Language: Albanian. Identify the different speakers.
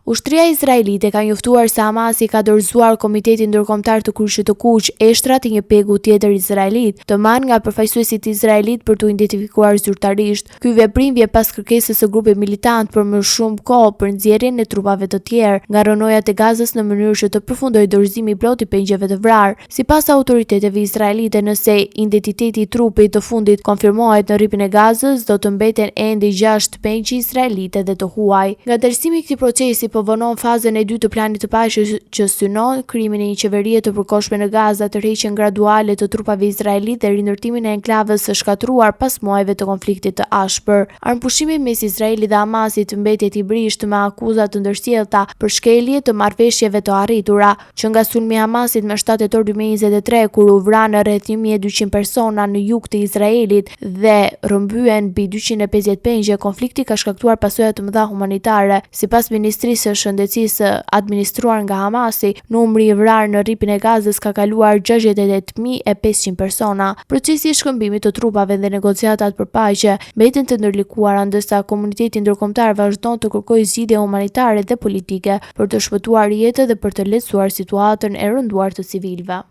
Speaker 1: Ushtria izraelite ka njoftuar se Hamasi ka dorëzuar Komitetin Ndërkombëtar të Kryqit të Kuq eshtrat e një pegu tjetër izraelit, të marrë nga përfaqësuesit izraelit për t'u identifikuar zyrtarisht. Ky veprim vjen pas kërkesës së grupit militant për më shumë kohë për nxjerrjen e trupave të tjerë nga rronojat e Gazës në mënyrë që të përfundojë dorëzimi i plotë i pengjeve të vrarë. Sipas autoriteteve izraelite, nëse identiteti i trupit të fundit konfirmohet në rripin e Gazës, do të mbeten ende 6 pengj izraelite dhe të huaj. Nga dërsimi i këtij procesi po vonon fazën e dytë të planit të paqes që synon krimin e një qeverie të përkohshme në Gazë, tërheqjen graduale të trupave izraelite dhe rindërtimin e enklavës së shkatruar pas muajve të konfliktit të ashpër. Armpushimi mes Izraelit dhe Hamasit mbetjet i brisht me akuza të ndërsjellta për shkelje të marrëveshjeve të arritura, që nga sulmi i Hamasit më 7 tetor 2023, kur u vranë rreth 1200 persona në jug të Izraelit dhe rrëmbyen mbi 250 pengje, konflikti ka shkaktuar pasoja të mëdha humanitare. Sipas Ministrisë së Shëndetësisë administruar nga Hamasi, numri i vrarë në rripin e Gazës ka kaluar 68.500 persona. Procesi i shkëmbimit të trupave dhe negociatat për paqe mbeten të ndërlikuara, ndërsa komuniteti ndërkombëtar vazhdon të kërkojë zgjidhje humanitare dhe politike për të shpëtuar jetët dhe për të lehtësuar situatën e rënduar të civilëve.